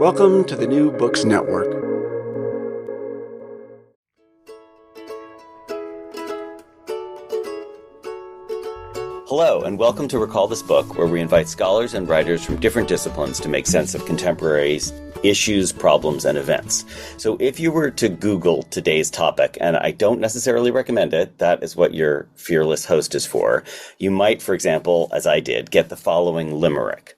Welcome to the New Books Network. Hello, and welcome to Recall This Book, where we invite scholars and writers from different disciplines to make sense of contemporary issues, problems, and events. So if you were to Google today's topic, and I don't necessarily recommend it, that is what your fearless host is for, you might, for example, as I did, get the following limerick.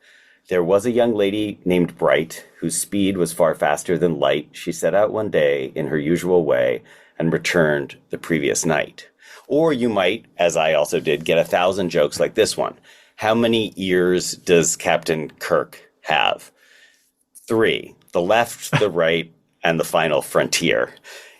There was a young lady named Bright, whose speed was far faster than light. She set out one day in her usual way and returned the previous night. Or you might, as I also did, get 1,000 jokes like this one. How many ears does Captain Kirk have? 3. The left, the right, and the final frontier.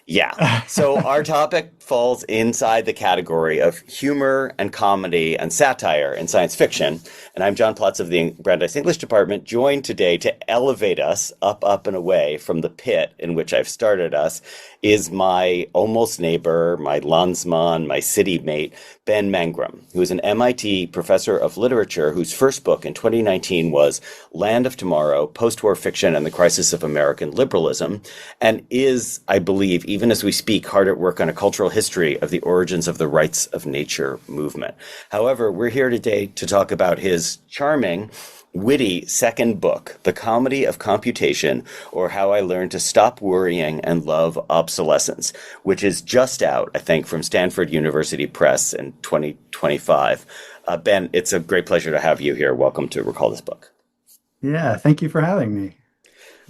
Yeah. So our topic falls inside the category of humor and comedy and satire in science fiction. And I'm John Plotz of the Brandeis English Department, joined today to elevate us up, and away from the pit in which I've started us is my almost neighbor, my landsman, my city mate, Ben Mangrum, who is an MIT professor of literature whose first book in 2019 was Land of Tomorrow, Post-War Fiction and the Crisis of American Liberalism, and is, I believe, even as we speak, hard at work on a cultural history of the origins of the rights of nature movement. However, we're here today to talk about his charming, witty second book, The Comedy of Computation, or How I Learned to Stop Worrying and Love Obsolescence, which is just out, I think, from Stanford University Press in 2025. Ben, it's a great pleasure to have you here. Welcome to Recall This Book. Yeah, thank you for having me.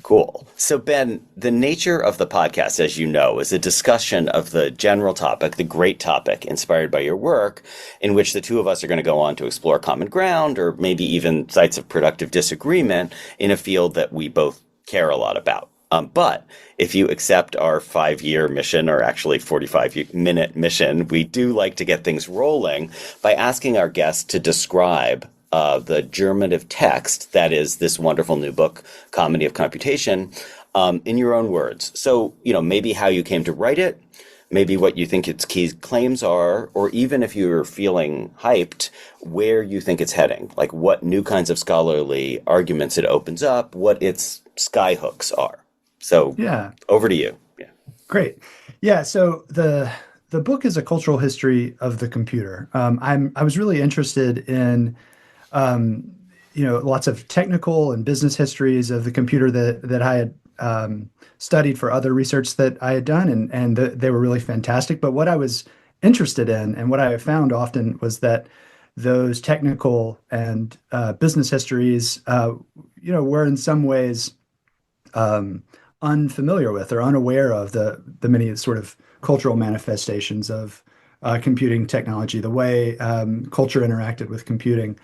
Cool. So, Ben, the nature of the podcast, as you know, is a discussion of the general topic, the great topic inspired by your work, in which the two of us are going to go on to explore common ground or maybe even sites of productive disagreement in a field that we both care a lot about. But if you accept our 5-year mission, or actually 45-minute mission, we do like to get things rolling by asking our guests to describe the germinative text, that is this wonderful new book, Comedy of Computation, in your own words. So, maybe how you came to write it, maybe what you think its key claims are, or even if you're feeling hyped, where you think it's heading, like what new kinds of scholarly arguments it opens up, what its skyhooks are. So, yeah, over to you. Yeah. Great. Yeah. So the book is a cultural history of the computer. I was really interested in lots of technical and business histories of the computer that I had studied for other research that I had done, and they were really fantastic. But what I was interested in, and what I found often, was that those technical and business histories, were in some ways unfamiliar with or unaware of the many sort of cultural manifestations of computing technology, the way culture interacted with computing.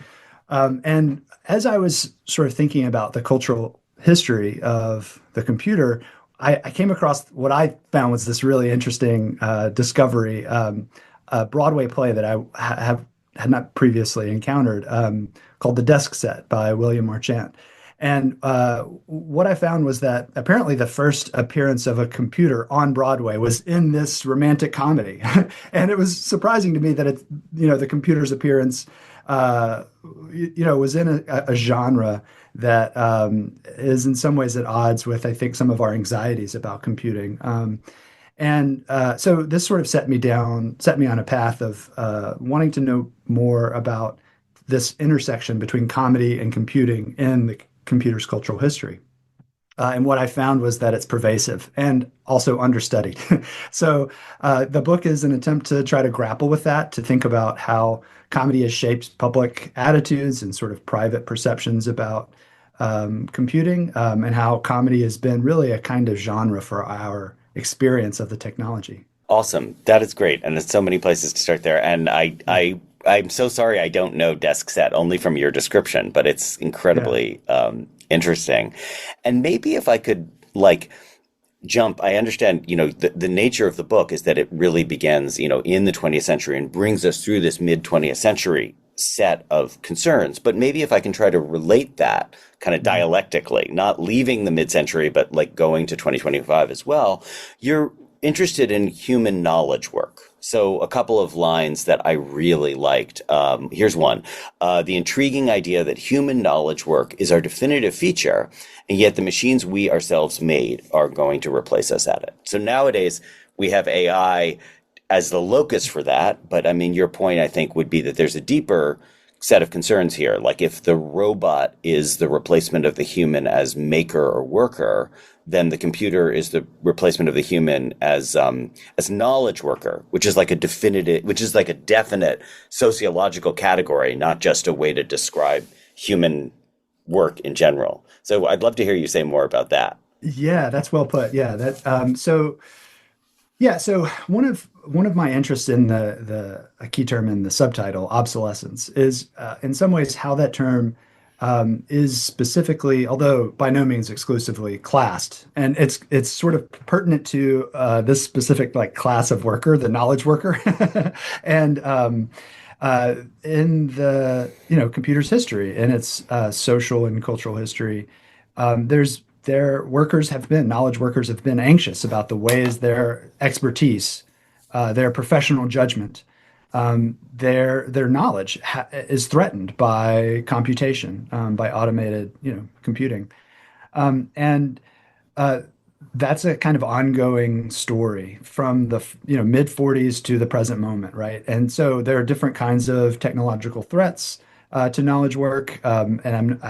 And as I was sort of thinking about the cultural history of the computer, I came across what I found was this really interesting discovery, a Broadway play that I had not previously encountered, called The Desk Set by William Marchant. And what I found was that apparently the first appearance of a computer on Broadway was in this romantic comedy. And it was surprising to me that the computer's appearance was in a genre that is in some ways at odds with, I think, some of our anxieties about computing. So this sort of set me on a path of wanting to know more about this intersection between comedy and computing in the computer's cultural history. And what I found was that it's pervasive and also understudied. So the book is an attempt to try to grapple with that, to think about how comedy has shaped public attitudes and sort of private perceptions about computing, and how comedy has been really a kind of genre for our experience of the technology. Awesome. That is great. And there's so many places to start there. And I'm so sorry I don't know Desk Set, only from your description, but it's incredibly interesting. And maybe if I could jump, I understand, the nature of the book is that it really begins, in the 20th century and brings us through this mid-20th century set of concerns. But maybe if I can try to relate that kind of dialectically, not leaving the mid-century, but going to 2025 as well, you're interested in human knowledge work. So a couple of lines that I really liked. Here's one. The intriguing idea that human knowledge work is our definitive feature, and yet the machines we ourselves made are going to replace us at it. So nowadays we have AI as the locus for that. But I mean, your point, I think, would be that there's a deeper set of concerns here. Like if the robot is the replacement of the human as maker or worker, then the computer is the replacement of the human as knowledge worker, which is like a definite sociological category, not just a way to describe human work in general. So I'd love to hear you say more about that. Yeah, that's well put. Yeah, so one of my interests in the a key term in the subtitle, obsolescence, is in some ways how that term is specifically, although by no means exclusively, classed, and it's sort of pertinent to this specific like class of worker, the knowledge worker, and in the computer's history, in its social and cultural history, knowledge workers have been anxious about the ways their expertise, their professional judgment, their knowledge is threatened by computation, by automated, computing. And that's a kind of ongoing story from the mid 40s to the present moment, right? And so there are different kinds of technological threats to knowledge work, and I'm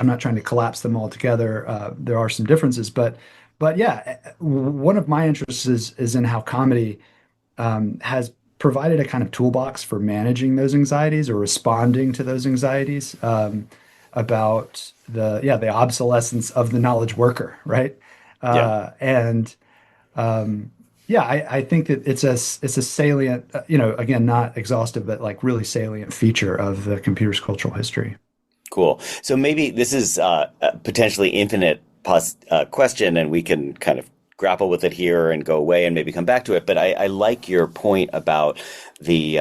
not trying to collapse them all together. There are some differences, but yeah, one of my interests is in how comedy has provided a kind of toolbox for managing those anxieties or responding to those anxieties about the obsolescence of the knowledge worker, right? And I think that it's a salient, again, not exhaustive, but like really salient feature of the computer's cultural history. Cool. So maybe this is a potentially infinite question, and we can kind of grapple with it here and go away and maybe come back to it. But I like your point about the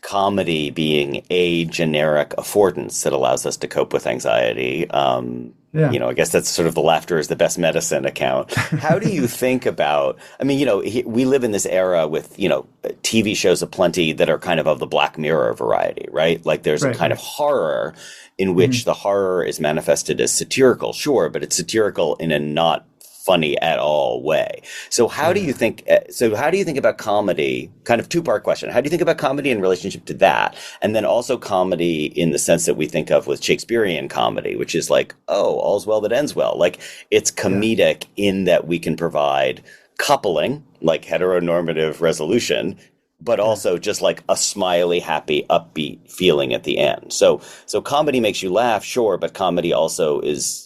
comedy being a generic affordance that allows us to cope with anxiety. I guess that's sort of the laughter is the best medicine account. How do you think about, I mean, we live in this era with, TV shows aplenty that are kind of the Black Mirror variety, right? Like there's a kind of horror in which the horror is manifested as satirical, sure, but it's satirical in a not funny at all way. So how do you think about comedy? Kind of two-part question. How do you think about comedy in relationship to that? And then also comedy in the sense that we think of with Shakespearean comedy, which is like, oh, all's well that ends well. Like it's comedic in that we can provide coupling, like heteronormative resolution, but also just like a smiley, happy, upbeat feeling at the end. So comedy makes you laugh, sure, but comedy also is,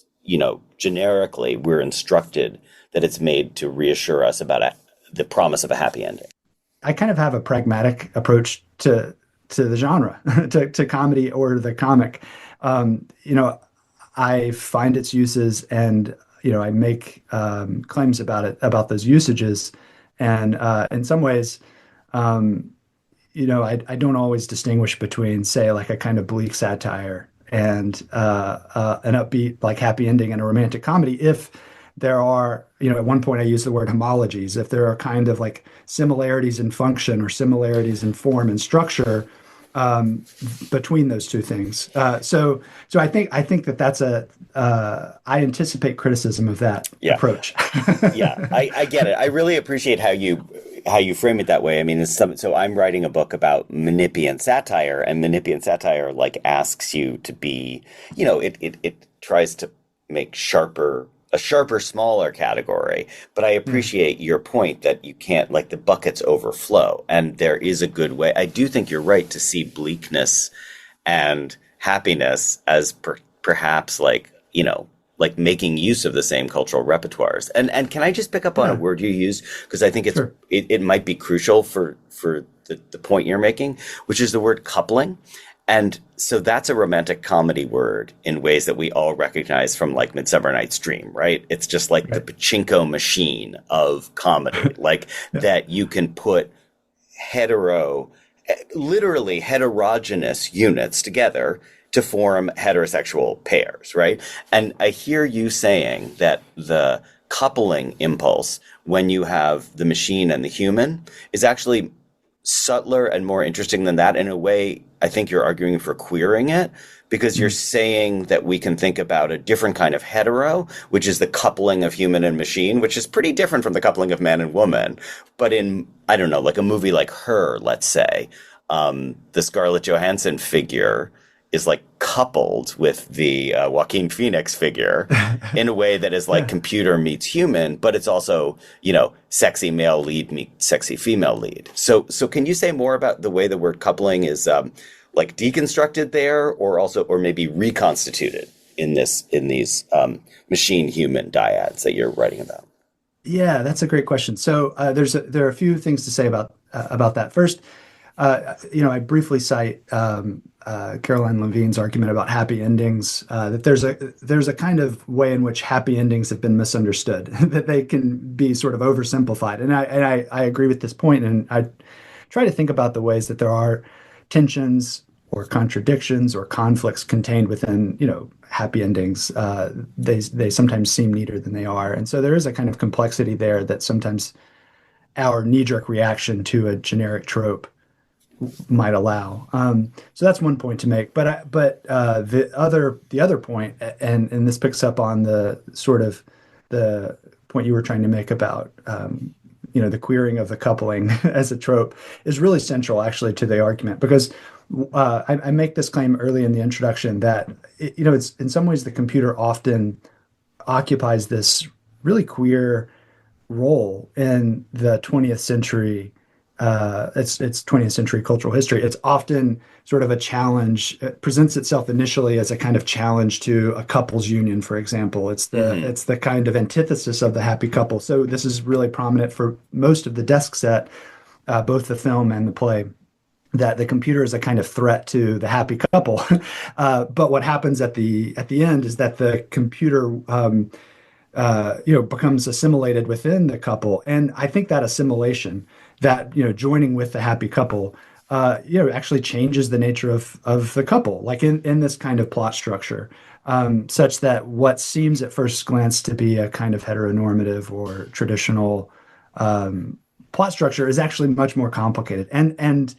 generically, we're instructed that it's made to reassure us about the promise of a happy ending. I kind of have a pragmatic approach to the genre, to comedy or the comic. I find its uses and, I make claims about those usages. And in some ways, I don't always distinguish between, say, like a kind of bleak satire and an upbeat, like happy ending and a romantic comedy. If there are, at one point I used the word homologies, if there are kind of like similarities in function or similarities in form and structure between those two things. So I think that's I anticipate criticism of that approach. Yeah, I get it. I really appreciate how you frame it that way. I mean, so I'm writing a book about Menippean satire, and Menippean satire like asks you to be, it tries to make a sharper, smaller category. But I appreciate your point that you can't, like, the buckets overflow, and there is a good way. I do think you're right to see bleakness and happiness as perhaps like making use of the same cultural repertoires. And can I just pick up on a word you used? Because I think it might be crucial for the point you're making, which is the word coupling. And so that's a romantic comedy word in ways that we all recognize from like Midsummer Night's Dream, right? It's just like the pachinko machine of comedy, like that you can put literally heterogeneous units together to form heterosexual pairs, right? And I hear you saying that the coupling impulse when you have the machine and the human is actually subtler and more interesting than that. In a way, I think you're arguing for queering it because you're saying that we can think about a different kind of hetero, which is the coupling of human and machine, which is pretty different from the coupling of man and woman. But in, I don't know, like a movie like Her, let's say, the Scarlett Johansson figure is like coupled with the Joaquin Phoenix figure in a way that is like computer meets human, but it's also, sexy male lead meets sexy female lead. So can you say more about the way the word coupling is like deconstructed there, or maybe reconstituted in these machine human dyads that you're writing about? Yeah, that's a great question. So there are a few things to say about that. First, I briefly cite Caroline Levine's argument about happy endings, that there's a kind of way in which happy endings have been misunderstood, that they can be sort of oversimplified. And I agree with this point, and I try to think about the ways that there are tensions or contradictions or conflicts contained within, happy endings. They sometimes seem neater than they are. And so there is a kind of complexity there that sometimes our knee-jerk reaction to a generic trope might allow. So that's one point to make. But the other point, and this picks up on the sort of the point you were trying to make about the queering of the coupling as a trope, is really central actually to the argument, because I make this claim early in the introduction that it's in some ways the computer often occupies this really queer role in the 20th century. It's 20th century cultural history. It's often sort of a challenge. It presents itself initially as a kind of challenge to a couple's union, for example. It's the kind of antithesis of the happy couple. So this is really prominent for most of the desk set, both the film and the play, that the computer is a kind of threat to the happy couple. But what happens at the end is that the computer becomes assimilated within the couple. And I think that assimilation, that, joining with the happy couple, actually changes the nature of the couple, like in this kind of plot structure, such that what seems at first glance to be a kind of heteronormative or traditional plot structure is actually much more complicated. And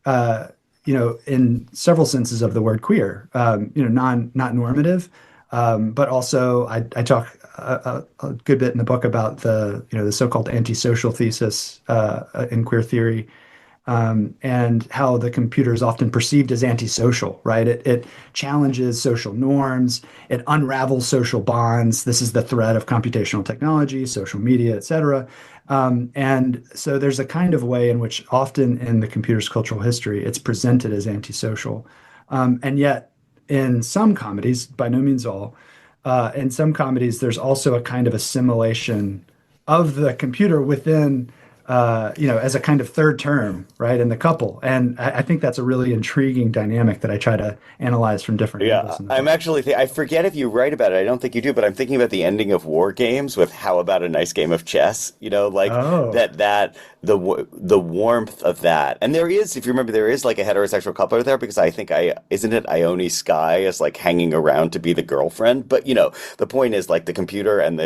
in several senses of the word queer, not normative, but also I talk a good bit in the book about the so-called antisocial thesis in queer theory, and how the computer is often perceived as antisocial, right? It challenges social norms, it unravels social bonds. This is the threat of computational technology, social media, et cetera. And so there's a kind of way in which often in the computer's cultural history, it's presented as antisocial. And yet in some comedies, by no means all, in some comedies, there's also a kind of assimilation of the computer within, as a kind of third term, right, in the couple. And I think that's a really intriguing dynamic that I try to analyze from different angles. Yeah, I'm actually, I forget if you write about it. I don't think you do, but I'm thinking about the ending of War Games with How About a Nice Game of Chess, the warmth of that. And there is, if you remember, there is like a heterosexual coupler there, because I think isn't it Ione Skye is like hanging around to be the girlfriend? But, the point is like the computer and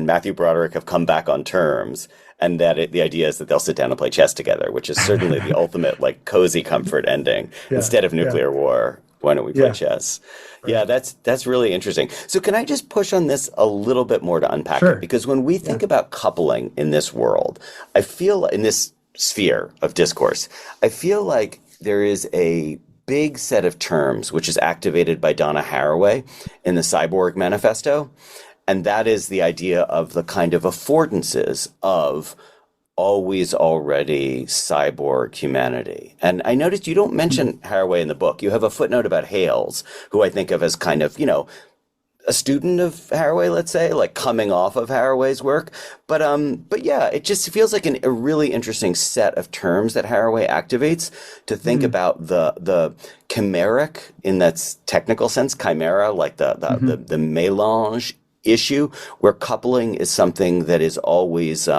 Matthew Broderick have come back on terms. And that the idea is that they'll sit down and play chess together, which is certainly the ultimate like cozy comfort ending. Instead of nuclear war, why don't we play chess? Right. Yeah, that's really interesting. So can I just push on this a little bit more to unpack it? Because when we think about coupling in this world, I feel in this sphere of discourse, I feel like there is a big set of terms which is activated by Donna Haraway in the Cyborg Manifesto. And that is the idea of the kind of affordances of always already cyborg humanity. And I noticed you don't mention Haraway in the book. You have a footnote about Hales, who I think of as kind of, a student of Haraway, let's say, like coming off of Haraway's work. But yeah, it just feels like a really interesting set of terms that Haraway activates to think about the chimeric in that technical sense, chimera, like the mélange issue, where coupling is something that is always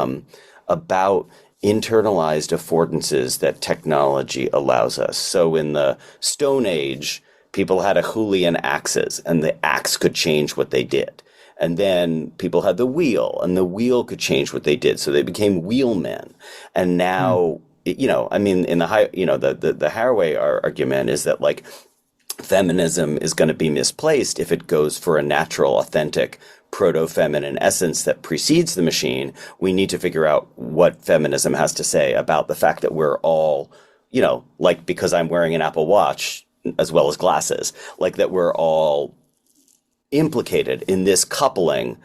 about internalized affordances that technology allows us. So in the Stone Age, people had Acheulean axes, and the axe could change what they did. And then people had the wheel, and the wheel could change what they did. So they became wheelmen. And now, I mean, in the high, the Haraway argument is that like feminism is going to be misplaced if it goes for a natural, authentic, proto-feminine essence that precedes the machine. We need to figure out what feminism has to say about the fact that we're all, like because I'm wearing an Apple Watch as well as glasses, like that we're all implicated in this coupling,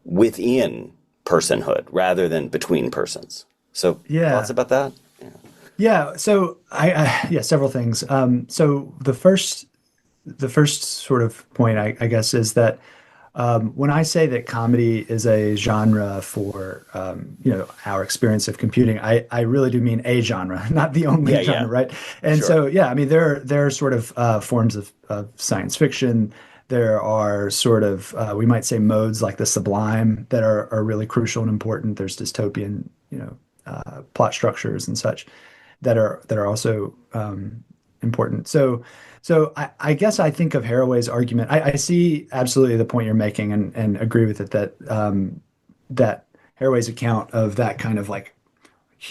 within personhood rather than between persons. So thoughts Yeah. about that? Yeah. So yeah, several things. So the first sort of point, I guess, is that when I say that comedy is a genre for our experience of computing, I really do mean a genre, not the only Yeah, genre, yeah, right? And sure. so yeah, I mean there are sort of forms of science fiction. There are sort of we might say modes like the sublime that are really crucial and important. There's dystopian, plot structures and such that are also important. So I guess I think of Haraway's argument. I see absolutely the point you're making and agree with it that Haraway's account of that kind of like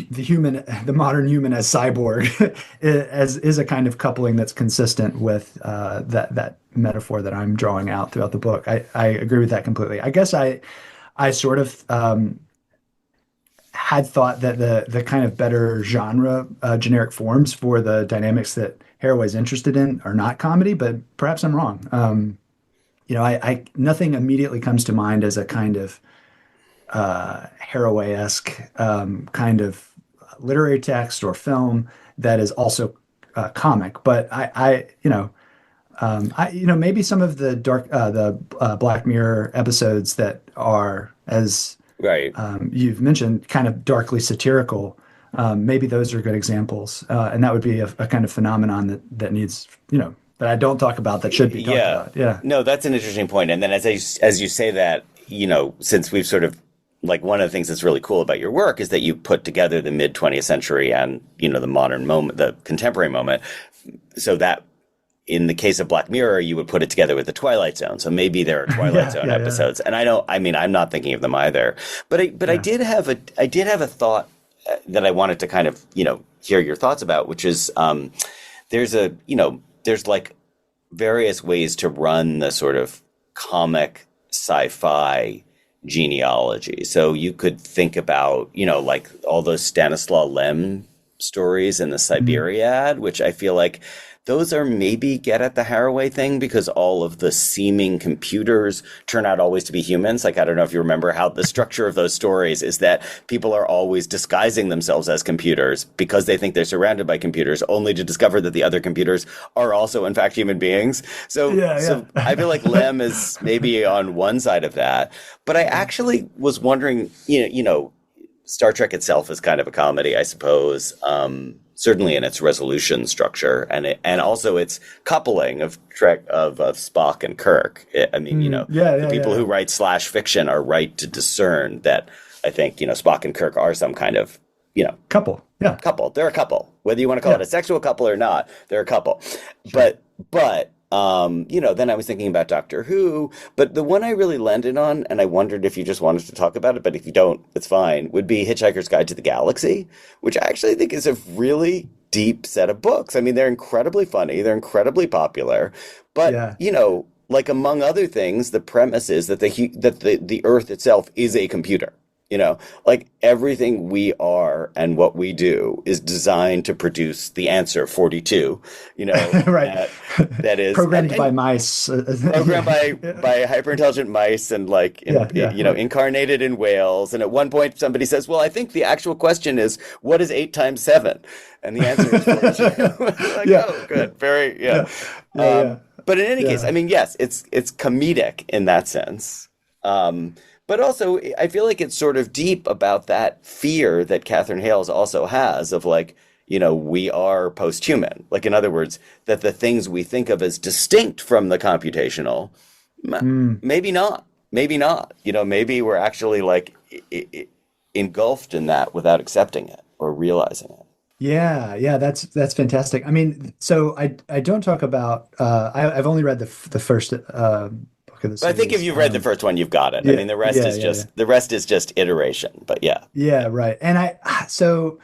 the modern human as cyborg, is a kind of coupling that's consistent with that metaphor that I'm drawing out throughout the book. I agree with that completely. I guess I sort of had thought that the kind of better genre generic forms for the dynamics that Haraway's interested in are not comedy, but perhaps I'm wrong. I nothing immediately comes to mind as a kind of Haraway-esque kind of literary text or film that is also comic. But maybe some of the Black Mirror episodes that are, as Right. you've mentioned, kind of darkly satirical. Maybe those are good examples, and that would be a kind of phenomenon that needs, that I don't talk about that should be talked Yeah. about. Yeah. No, that's an interesting point. And then as you say that, since we've sort of like one of the things that's really cool about your work is that you put together the mid 20th century and, the modern moment, the contemporary moment. So that in the case of Black Mirror, you would put it together with the Twilight Zone. So maybe there are Twilight Yeah. Zone Yeah. Yeah. episodes. And I'm not thinking of them either. But I Yeah. did have a thought that I wanted to kind of, hear your thoughts about, which is, there's there's like various ways to run the sort of comic sci-fi genealogy. So you could think about, like all those Stanislaw Lem stories in the Mhm. Siberiad, which I feel like those are maybe get at the Haraway thing because all of the seeming computers turn out always to be humans. Like, I don't know if you remember how the structure of those stories is that people are always disguising themselves as computers because they think they're surrounded by computers, only to discover that the other computers are also, in fact, human beings. So I feel like Yeah. Lem is maybe on one side of that. But I Yeah. actually was wondering, Star Trek itself is kind of a comedy, I suppose. Certainly in its resolution structure and also its coupling of Spock and Kirk. I mean, Yeah. the Yeah. people Yeah. who write slash fiction are right to discern that I think, Spock and Kirk are some kind of, Couple. Yeah. couple. They're a couple. Whether you want to call it Yeah. a sexual couple or not, they're a couple. Sure. But then I was thinking about Doctor Who, but the one I really landed on, and I wondered if you just wanted to talk about it, but if you don't, it's fine, would be Hitchhiker's Guide to the Galaxy, which I actually think is a really deep set of books. I mean, they're incredibly funny, they're incredibly popular, but Yeah. like among other things, the premise is that the Earth itself is a computer. Like everything we are and what we do is designed to produce the answer 42, Right. that is, Programmed by and mice. programmed by Yeah. hyper intelligent mice and like Yeah. Yeah. Right. incarnated in whales. And at one point, somebody says, "Well, I think the actual question is what is 8 times 7?" And the answer is 42. Like, Yeah. oh, Yeah. good, very, yeah. Yeah. Yeah. Yeah. But in any case, Yeah. I mean, yes, it's comedic in that sense. But also, I feel like it's sort of deep about that fear that Catherine Hales also has of like, we are post-human. Like, in other words, that the things we think of as distinct from the computational, Mm. maybe not. Maybe not. Maybe we're actually like engulfed in that without accepting it or realizing it. Yeah, yeah, that's fantastic. I mean, so I don't talk about I've only read the first book book of the But I think if series. you've read the first one, you've got it. I Yeah, mean, yeah, yeah, yeah. the rest is just iteration. But yeah, Yeah, right. And so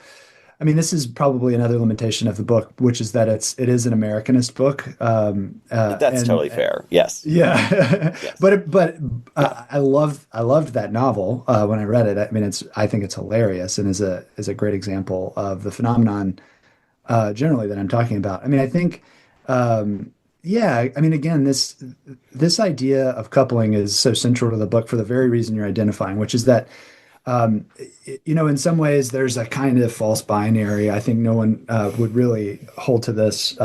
I mean, this is probably another limitation of the book, which is that it is an Americanist book, that's and totally fair. Yes, yeah, yes, I loved that novel when I read it. I mean, I think it's hilarious and is a great example of the phenomenon generally that I'm talking about. I mean, I think, yeah, I mean, again, this idea of coupling is so central to the book for the very reason you're identifying, which is that um, in some ways, there's a kind of false binary. I think no one would really hold to this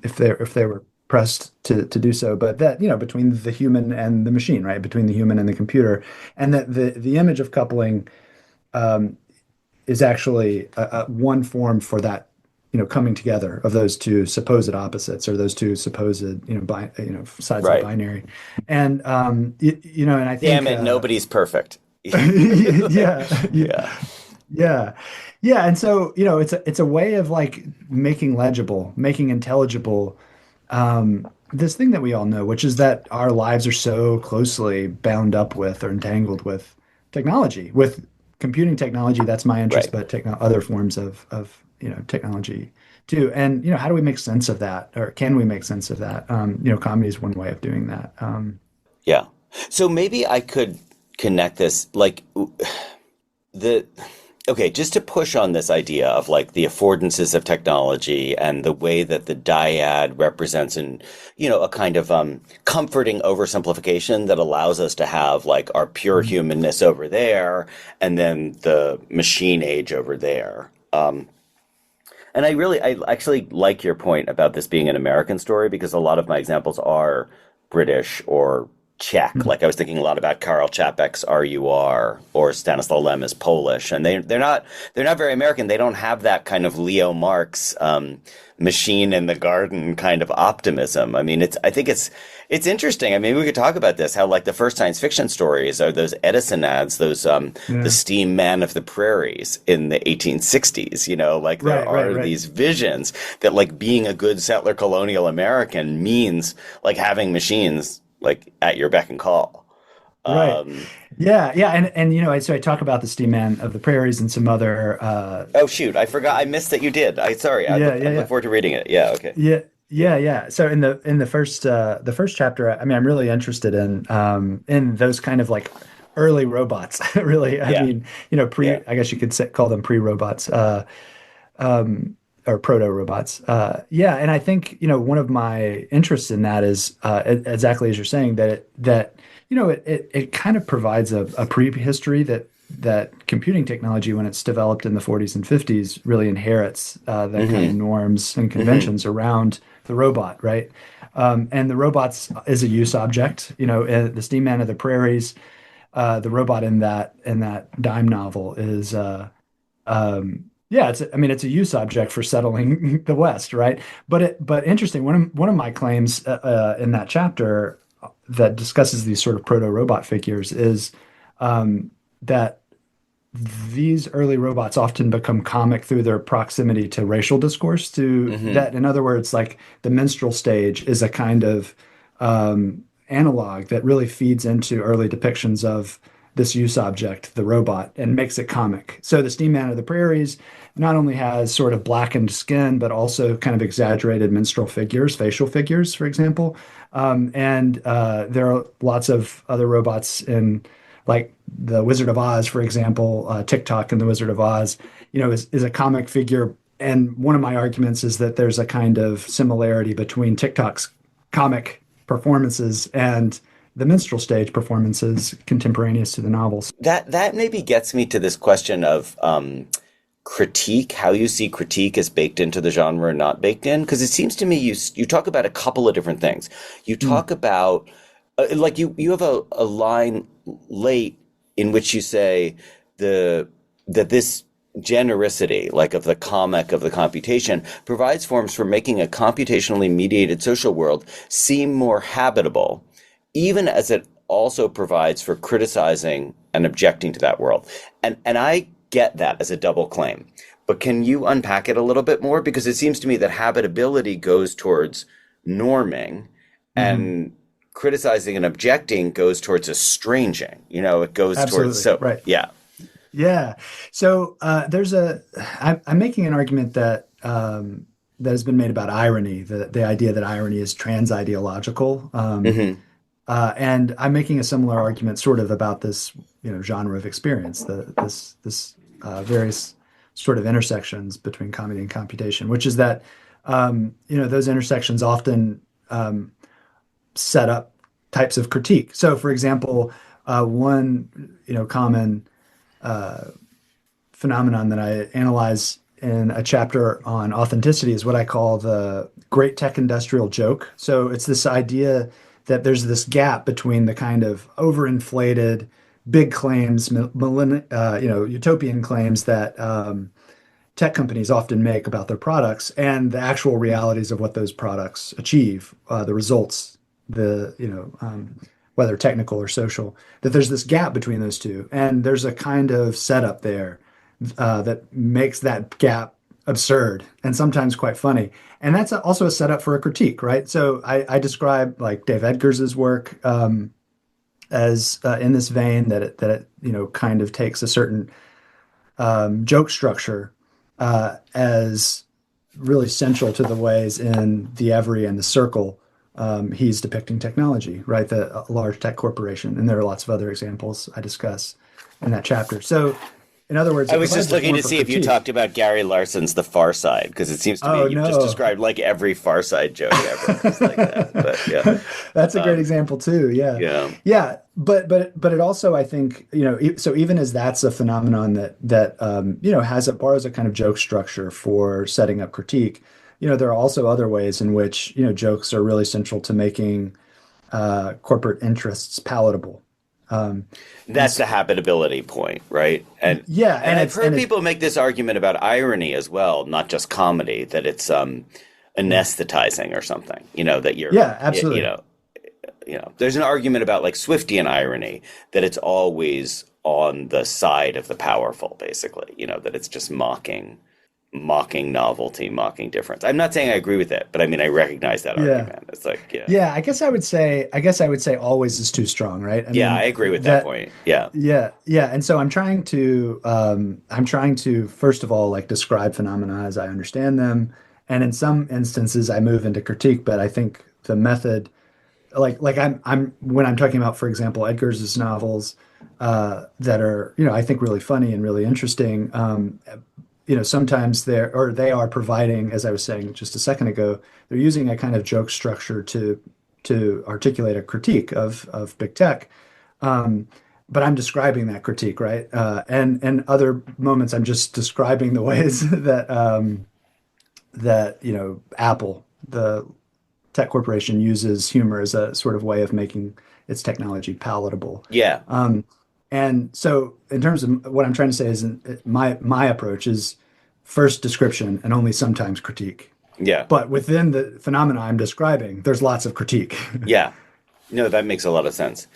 if they were pressed to do so. But that, between the human and the machine, right? Between the human and the computer, and that the image of coupling um, is actually one form for that, coming together of those two supposed opposites or those two supposed, sides of the right. binary. And and I Damn think it, nobody's perfect. yeah, yeah, Yeah, yeah, yeah. And so, it's a way of like making legible, making intelligible this thing that we all know, which is that our lives are so closely bound up with or entangled with technology, with computing technology. That's my interest, right. but other forms of technology too. And how do we make sense of that, or can we make sense of that? Comedy is one way of doing that. Yeah. So maybe I could connect this like the okay, just to push on this idea of like the affordances of technology and the way that the dyad represents a kind of comforting oversimplification that allows us to have like our pure humanness over there and then the machine age over there. And I actually like your point about this being an American story because a lot of my examples are British or Czech. Like I was thinking a lot about Karel Čapek's RUR or Stanislaw Lem is Polish, and they're not very American. They don't have that kind of Leo Marx machine in the garden kind of optimism. I mean, I think it's interesting. I mean, we could talk about this. How like the first science fiction stories are those Edison ads, those the Yeah. steam man of the prairies in the 1860s. Like there Right, right, are right. these visions that like being a good settler colonial American means like having machines like at your beck and call. Right. Um, Yeah, yeah, and so I talk about the Steam Man of the Prairies and some other oh shoot, I forgot. I missed that you did. Sorry. yeah, yeah, I look yeah. forward to reading it. Yeah. Okay. Yeah, yeah, yeah. So in the first chapter, I mean, I'm really interested in those kind of like early robots. Really, I Yeah. mean, Yeah. I guess you could call them pre-robots, or proto-robots. Yeah, and I think, one of my interests in that is exactly as you're saying it kind of provides a prehistory that computing technology, when it's developed in the 40s and 50s, really inherits the kind of Mm-hmm. norms and Mm-hmm. conventions around the robot, right? And the robots is a use object. The Steam Man of the Prairies, the robot in that Dime novel is yeah, I mean, it's a use object for settling the West, right? But interesting. One of my claims in that chapter that discusses these sort of proto-robot figures is that these early robots often become comic through their proximity to racial discourse. Mm-hmm. In other words, like the minstrel stage is a kind of analog that really feeds into early depictions of this use object, the robot, and makes it comic. So the Steam Man of the Prairies not only has sort of blackened skin, but also kind of exaggerated minstrel figures, facial figures, for example. And there are lots of other robots in, like the Wizard of Oz, for example. TikTok in the Wizard of Oz, is a comic figure. And one of my arguments is that there's a kind of similarity between TikTok's comic performances and the minstrel stage performances contemporaneous to the novels. That maybe gets me to this question of critique, how you see critique as baked into the genre or not baked in. Because it seems to me you talk about a couple of different things. You Mm, talk about like you have a line late in which you say that this genericity, like of the comic of the computation, provides forms for making a computationally mediated social world seem more habitable, even as it also provides for criticizing and objecting to that world. And I get that as a double claim. But can you unpack it a little bit more? Because it seems to me that habitability goes towards norming mhm. and criticizing and objecting goes towards estranging. It goes towards Absolutely. so Right. yeah. Yeah. So I'm making an argument that that has been made about irony, the idea that irony is trans ideological. Hmm. And I'm making a similar argument sort of about this, genre of experience, this various sort of intersections between comedy and computation, which is that, those intersections often set up types of critique. So, for example, one, common phenomenon that I analyze in a chapter on authenticity is what I call the great tech industrial joke. So it's this idea that there's this gap between the kind of overinflated big claims, utopian claims that tech companies often make about their products and the actual realities of what those products achieve, the results, whether technical or social, that there's this gap between those two. And there's a kind of setup there that makes that gap absurd and sometimes quite funny. And that's also a setup for a critique, right? So I describe like Dave Edgars's work as in this vein that it kind of takes a certain joke structure as really central to the ways in The Every and The Circle he's depicting technology, right? A large tech corporation. And there are lots of other examples I discuss in that chapter. So, in other words, I it was provides just a looking form to for see if you critique. talked about Gary Larson's The Far Side, because it seems to me Oh, you've just no. described like every Far Side joke ever. It's like that. But yeah. That's a great Um, example too. Yeah. yeah. Yeah. But it also, I think, so even as that's a phenomenon that borrows a kind of joke structure for setting up critique, there are also other ways in which, jokes are really central to making corporate interests palatable. Um, and That's s- the habitability point, right? yeah, And and I've it's and heard it's people make this argument about irony as well, not just comedy, that it's yeah, anesthetizing or something. That you're yeah, y- you absolutely. know, there's an argument about like Swiftian irony that it's always on the side of the powerful, basically, that it's just mocking novelty, mocking difference. I'm not saying I agree with it, but I mean I recognize that Yeah. argument. It's like, yeah. Yeah, I guess I would say always is too strong, right? I Yeah, I mean, agree with that that point. Yeah. yeah, yeah. And so I'm trying to first of all like describe phenomena as I understand them. And in some instances I move into critique, but I think the method like I'm when I'm talking about, for example, Edgar's novels that are, I think really funny and really interesting. Sometimes they are providing, as I was saying just a second ago, they're using a kind of joke structure to articulate a critique of big tech. Um, but I'm describing that critique, right? And other moments I'm just describing the ways that Apple, the tech corporation, uses humor as a sort of way of making its technology palatable. Yeah. And so, in terms of what I'm trying to say, is my approach is first description and only sometimes critique. Yeah. But within the phenomena I'm describing, there's lots of critique. Yeah. No, that makes a lot of sense.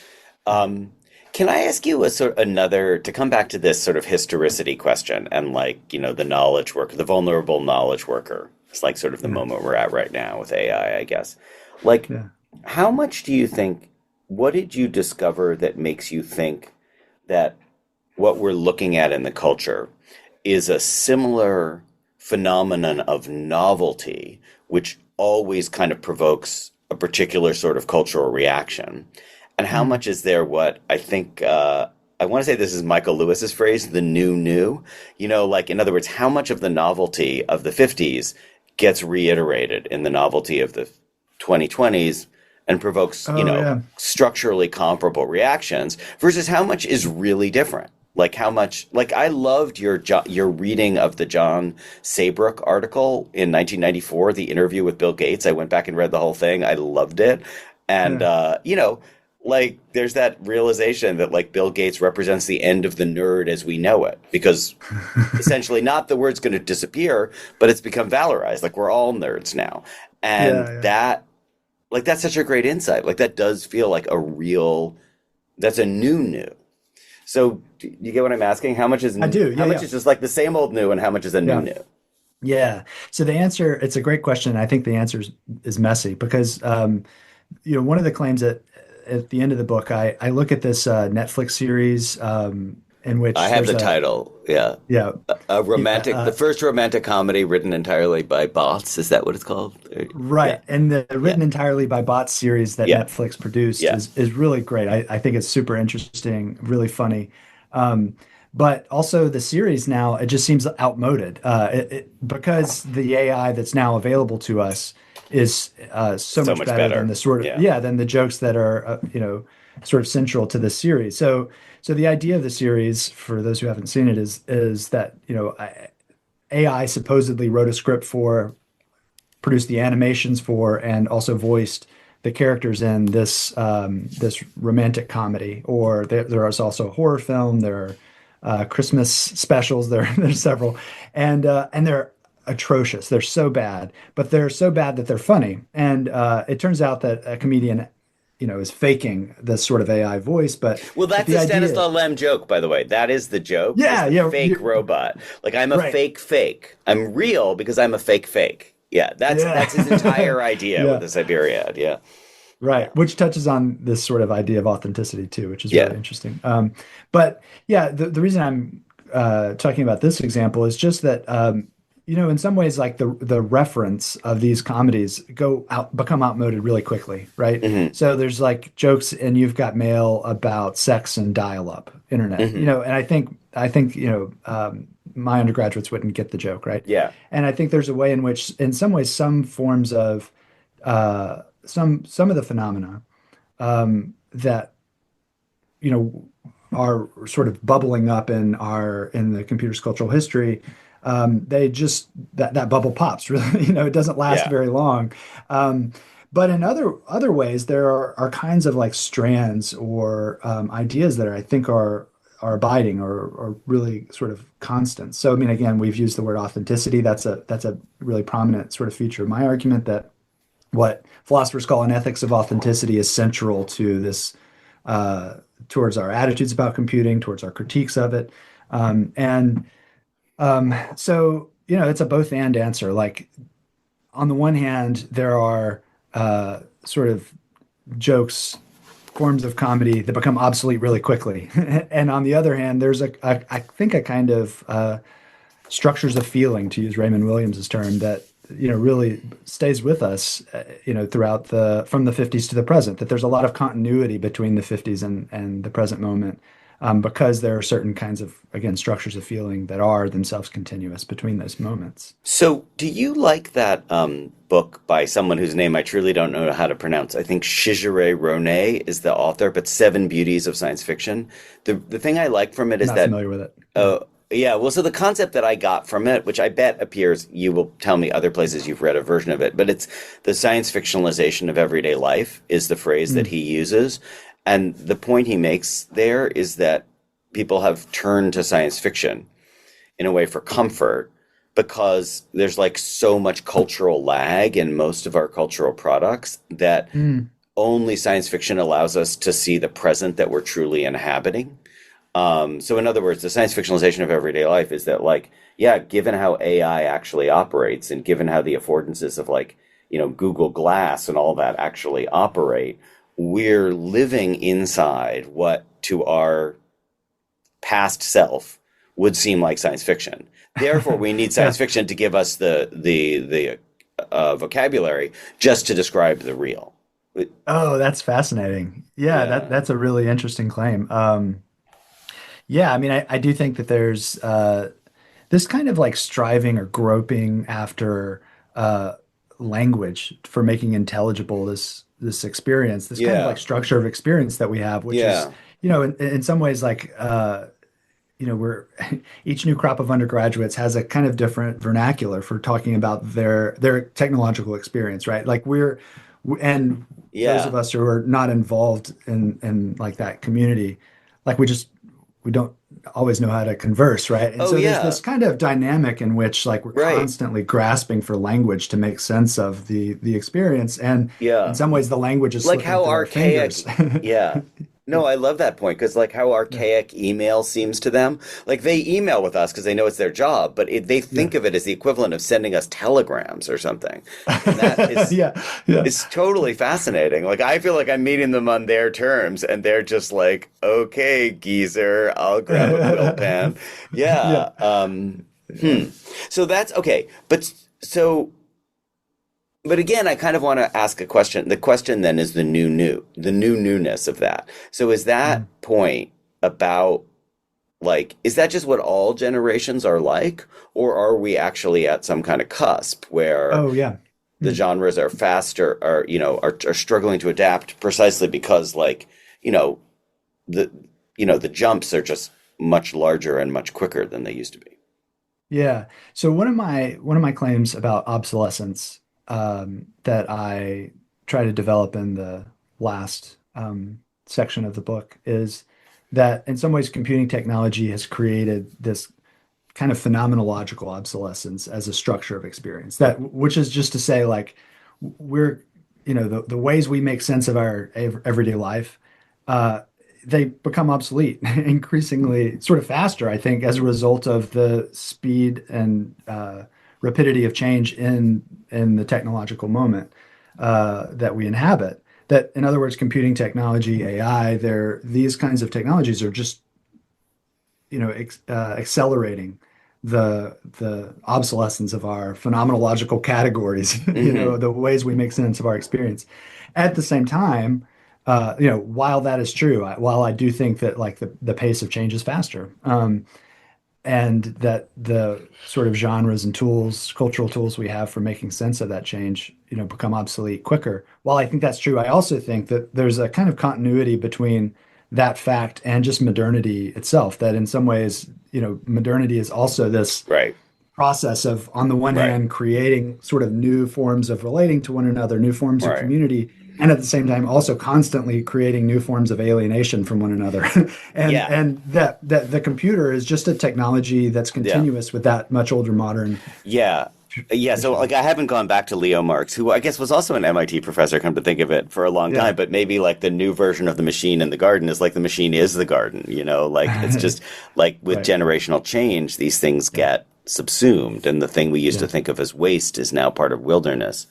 Um, can I ask you a sort another to come back to this sort of historicity question and like, the knowledge worker, the vulnerable knowledge worker. It's like sort of the Yeah, moment we're at right now with AI, I guess. Like, yeah. how much do you think, what did you discover that makes you think that what we're looking at in the culture is a similar phenomenon of novelty, which always kind of provokes a particular sort of cultural reaction? And how Mm. much is there what I think, I want to say this is Michael Lewis's phrase, the new new? Like, in other words, how much of the novelty of the 50s gets reiterated in the novelty of the 2020s and provokes, Oh yeah. structurally comparable reactions versus how much is really different? Like how much, like I loved your reading of the John Saybrook article in 1994, the interview with Bill Gates. I went back and read the whole thing. I loved it. And, Yeah. like there's that realization that like Bill Gates represents the end of the nerd as we know it, because essentially not the word's going to disappear, but it's become valorized. Like we're all nerds now. And Yeah. Yeah. that's such a great insight. Like that does feel like that's a new new. So do you get what I'm asking? I do. How Yeah. much Yeah. is just like the same old new and how much is a new Yeah. new? Yeah. So the answer, it's a great question. I think the answer is messy because one of the claims at the end of the book, I look at this Netflix series in I which have there's the title. Yeah. yeah, A romantic, the yeah, first romantic comedy written entirely by bots. Is that what it's called? Yeah. right. And the Yeah. written entirely by bots series that Yeah. Netflix produced Yeah. is really great. I think it's super interesting, really funny. Um, but also the series now, it just seems outmoded because the AI that's now available to us is so So much much better than better. the sort of Yeah. yeah than the jokes that are sort of central to the series. So the idea of the series, for those who haven't seen it, is that AI supposedly wrote a script for, produced the animations for, and also voiced the characters in this romantic comedy. Or there is also a horror film. There are Christmas specials. There's several, and they're atrocious. They're so bad, but they're so bad that they're funny. And it turns out that a comedian, is faking this sort of AI voice, Well, but that's the the idea, Stanislaw Lem joke, by the way. That is the joke, is yeah, the yeah, fake robot. Like I'm a right, fake fake. I'm real because I'm a fake fake. Yeah, that's his yeah, entire idea with yeah. the Siberia ad. Yeah. Yeah. Right, which touches on this sort of idea of authenticity too, which is really Yeah. interesting. But yeah, the reason I'm talking about this example is just that in some ways, like the reference of these comedies become outmoded really quickly, right? Hmm. So there's like jokes and You've Got Mail about sex and dial-up internet, Hmm. and I think my undergraduates wouldn't get the joke, right? Yeah. And I think there's a way in which, in some ways, some forms of some of the phenomena that are sort of bubbling up in the computer's cultural history. They just that bubble pops really. It doesn't last Yeah. very long. Um, but in other ways, there are kinds of like strands or ideas that I think are abiding or really sort of constant. So I mean, again, we've used the word authenticity. That's a really prominent sort of feature of my argument, that what philosophers call an ethics of authenticity is central to this, uh, towards our attitudes about computing, towards our critiques of it. And so it's a both and answer. Like, on the one hand, there are sort of jokes, forms of comedy that become obsolete really quickly. And on the other hand, there's I think a kind of structures of feeling, to use Raymond Williams's term, that really stays with us, throughout from the 50s to the present. That there's a lot of continuity between the 50s and the present moment, because there are certain kinds of, again, structures of feeling that are themselves continuous between those moments. So, do you like that book by someone whose name I truly don't know how to pronounce? I think Shizure Ronay is the author, but Seven Beauties of Science Fiction. The thing I like from it is Not that familiar with it. Yeah. yeah, well, so the concept that I got from it, which I bet appears, you will tell me other places you've read a version of it, but it's the science fictionalization of everyday life is the phrase that Mm. he uses. And the point he makes there is that people have turned to science fiction in a way for comfort because there's like so much cultural lag in most of our cultural products that Mm. only science fiction allows us to see the present that we're truly inhabiting. So in other words, the science fictionalization of everyday life is that like, yeah, given how AI actually operates and given how the affordances of like, Google Glass and all that actually operate, we're living inside what to our past self would seem like science fiction. Therefore, we need Yeah. science fiction to give us the vocabulary just to describe the real. Oh, that's fascinating. Yeah, Yeah. that's a really interesting claim. Yeah, I mean, I do think that there's this kind of like striving or groping after uh, language for making intelligible this experience, this kind of like Yeah. structure of experience that we have, which is, Yeah. in some ways like we're each new crop of undergraduates has a kind of different vernacular for talking about their technological experience, right? Like and those of Yeah. us who are not involved in like that community, like we don't always know how to converse, right? And Oh, so there's yeah. this kind of dynamic in which like we're Right. constantly grasping for language to make sense of the experience, and in Yeah. some ways the language is Like slipping how through our fingers. archaic. Yeah. No, I love that point because, like, how Yeah. archaic email seems to them. Like, they email with us because they know it's their job, but they Yeah. think of it as the equivalent of sending us telegrams or something. And that Yeah. Yeah. is totally fascinating. Like, I feel like I'm meeting them on their terms, and they're just like, okay, geezer, I'll grab a quill pen. Yeah. Yeah. Yeah. Hmm. So that's okay. So. But again, I kind of want to ask a question. The question then is the new newness of that. So is that Mhm. point about like, is that just what all generations are like? Or are we actually at some kind of cusp where Oh, yeah. the Mm. genres are faster, are struggling to adapt precisely because like, you know, the, the jumps are just much larger and much quicker than they used to be. Yeah. So one of my claims about obsolescence that I try to develop in the last section of the book is that in some ways computing technology has created this kind of phenomenological obsolescence as a structure of experience. That which is just to say, like we're the ways we make sense of our everyday life, uh, they become obsolete increasingly sort of faster, I think, as a result of the speed and rapidity of change in the technological moment that we inhabit. That, in other words, computing technology, AI, these kinds of technologies are just accelerating the obsolescence of our phenomenological categories, Hmm. the ways we make sense of our experience. At the same time, while that is true, while I do think that like the pace of change is faster, and that the sort of genres and tools, cultural tools we have for making sense of that change, become obsolete quicker. While I think that's true, I also think that there's a kind of continuity between that fact and just modernity itself, that in some ways, modernity is also this Right. process of, on the one Right. hand, creating sort of new forms of relating to one another, new forms of Right. community, and at the same time also constantly creating new forms of alienation from one another. and Yeah. and that the computer is just a technology that's Yeah. continuous with that much older modern Yeah. Yeah, so tradition. like I haven't gone back to Leo Marx, who I guess was also an MIT professor, come to think of it, for a long Yeah. time, but maybe like the new version of the machine in the garden is like the machine is the garden, like it's just like with Right. generational change, these things Yeah. get subsumed, and the thing we used to Yeah. think of as waste is now part of wilderness.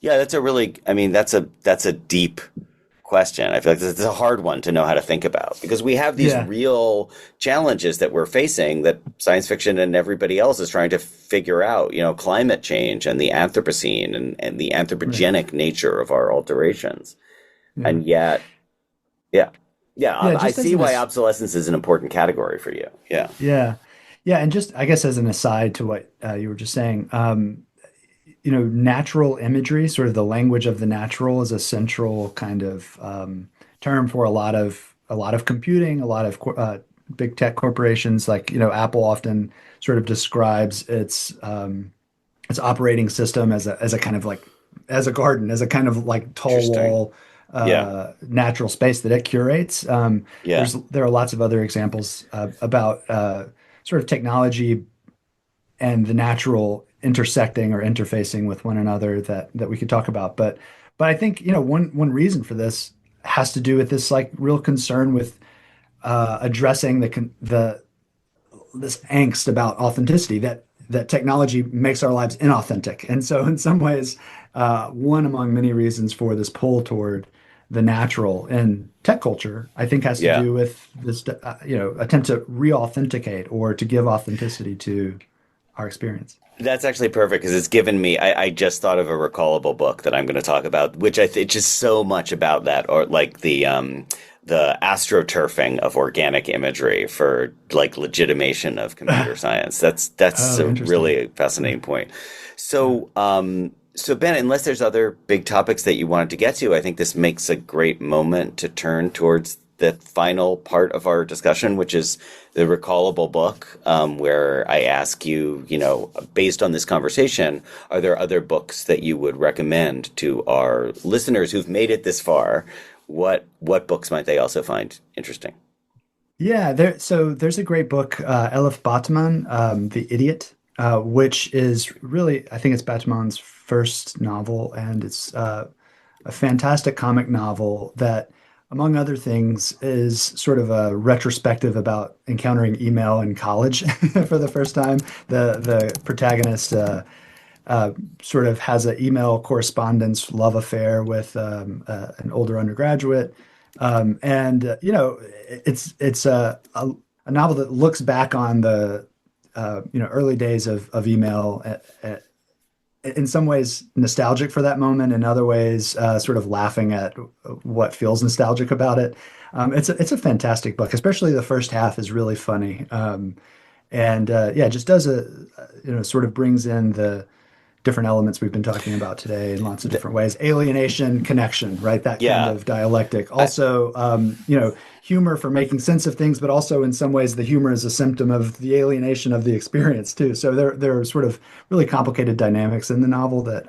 Yeah, that's a really, I mean, that's a deep question. I feel like it's a hard one to know how to think about because we have these Yeah. real challenges that we're facing that science fiction and everybody else is trying to figure out, climate change and the Anthropocene and the Right. anthropogenic nature of our alterations. Yeah. And yet, yeah, yeah, Yeah. I Just as see an why obsolescence is an important category for you. Yeah. yeah. Yeah. And just, I guess, as an aside to what you were just saying, natural imagery, sort of the language of the natural, is a central kind of term for a lot of computing, a lot of big tech corporations. Like, Apple often sort of describes its operating system as a kind of like as a garden, as a kind of like tall Interesting. wall Yeah. natural space that it curates. Yeah. There are lots of other examples about sort of technology and the natural intersecting or interfacing with one another that we could talk about. But I think one reason for this has to do with this like real concern with addressing the this angst about authenticity, that technology makes our lives inauthentic. And so in some ways, one among many reasons for this pull toward the natural in tech culture, I think, has to Yeah. do with this attempt to re-authenticate or to give authenticity to our experience. That's actually perfect because it's given me. I just thought of a recallable book that I'm going to talk about, which I think just so much about that, or like the astroturfing of organic imagery for like legitimation of computer science. That's Oh, a interesting. really Yeah. fascinating point. Yeah. So Ben, unless there's other big topics that you wanted to get to, I think this makes a great moment to turn towards the final part of our discussion, which is the recallable book, where I ask you, based on this conversation, are there other books that you would recommend to our listeners who've made it this far? What books might they also find interesting? Yeah, so there's a great book, Elif Batman, The Idiot, which is really, I think it's Batman's first novel, and it's a fantastic comic novel that among other things, is sort of a retrospective about encountering email in college for the first time. The protagonist sort of has an email correspondence love affair with an older undergraduate, and it's a novel that looks back on the early days of email. In some ways nostalgic for that moment, in other ways sort of laughing at what feels nostalgic about it. It's a fantastic book, especially the first half is really funny. And yeah, just does sort of brings in the different elements we've been talking about today in lots of different ways. Alienation, connection, right? That kind of dialectic. Also, humor for making sense of things, but also in some ways the humor is a symptom of the alienation of the experience too. So there are sort of really complicated dynamics in the novel that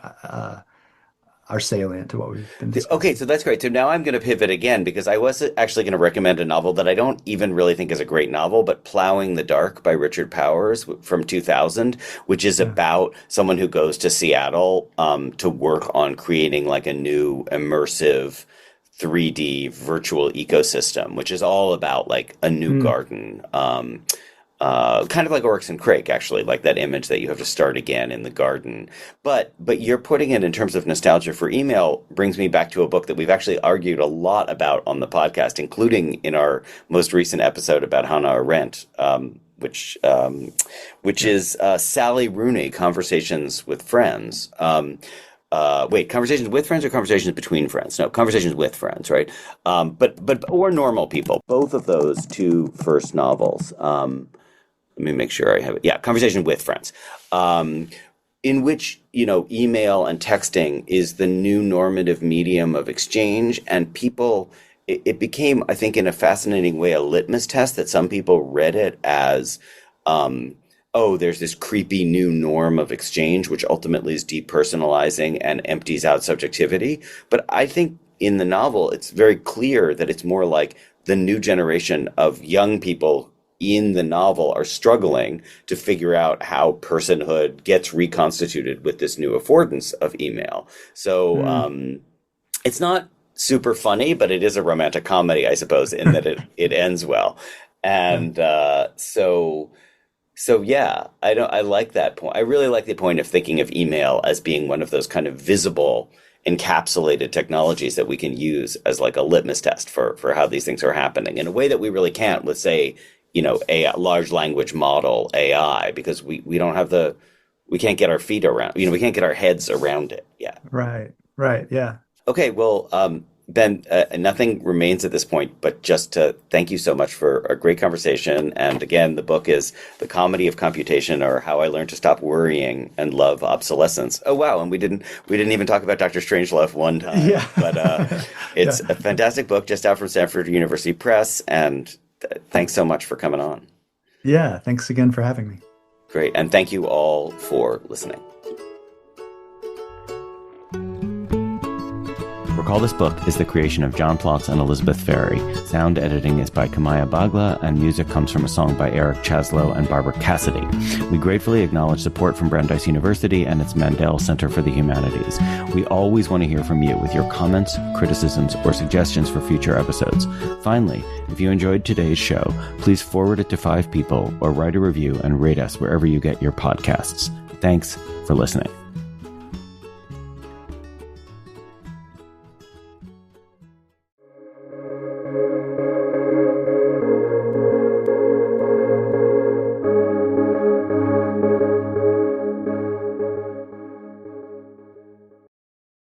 are salient to what we've been discussing. Okay, so that's great. So now I'm going to pivot again because I was actually going to recommend a novel that I don't even really think is a great novel, but Plowing the Dark by Richard Powers from 2000, which is about someone who goes to Seattle to work on creating like a new immersive 3D virtual ecosystem, which is all about like a new garden. Kind of like Oryx and Crake, actually, like that image that you have to start again in the garden. But you're putting it in terms of nostalgia for email brings me back to a book that we've actually argued a lot about on the podcast, including in our most recent episode about Hannah Arendt, which is Sally Rooney, Conversations with Friends. Conversations with friends or conversations between friends? No, conversations with friends, right? Or normal people. Both of those two first novels. Let me make sure I have it. Yeah, Conversation with Friends, in which, email and texting is the new normative medium of exchange. And it became, I think, in a fascinating way, a litmus test that some people read it as, there's this creepy new norm of exchange, which ultimately is depersonalizing and empties out subjectivity. But I think in the novel, it's very clear that it's more like the new generation of young people in the novel are struggling to figure out how personhood gets reconstituted with this new affordance of email. So it's not super funny, but it is a romantic comedy, I suppose, in that it ends well. And so yeah, I like that point. I really like the point of thinking of email as being one of those kind of visible, encapsulated technologies that we can use as like a litmus test for how these things are happening in a way that we really can't with, say, a large language model AI, because we can't get our feet around, we can't get our heads around it yet. Right. Yeah. Okay. Well, Ben, nothing remains at this point, but just to thank you so much for a great conversation. And again, the book is The Comedy of Computation, or How I Learned to Stop Worrying and Love Obsolescence. Oh, wow. And we didn't even talk about Dr. Strangelove one time. Yeah. But it's a fantastic book just out from Stanford University Press. And thanks so much for coming on. Yeah, thanks again for having me. Great. And thank you all for listening. Recall This Book is the creation of John Plotz and Elizabeth Ferry. Sound editing is by Kamaya Bagla, and music comes from a song by Eric Chaslow and Barbara Cassidy. We gratefully acknowledge support from Brandeis University and its Mandel Center for the Humanities. We always want to hear from you with your comments, criticisms, or suggestions for future episodes. Finally, if you enjoyed today's show, please forward it to 5 people or write a review and rate us wherever you get your podcasts. Thanks for listening.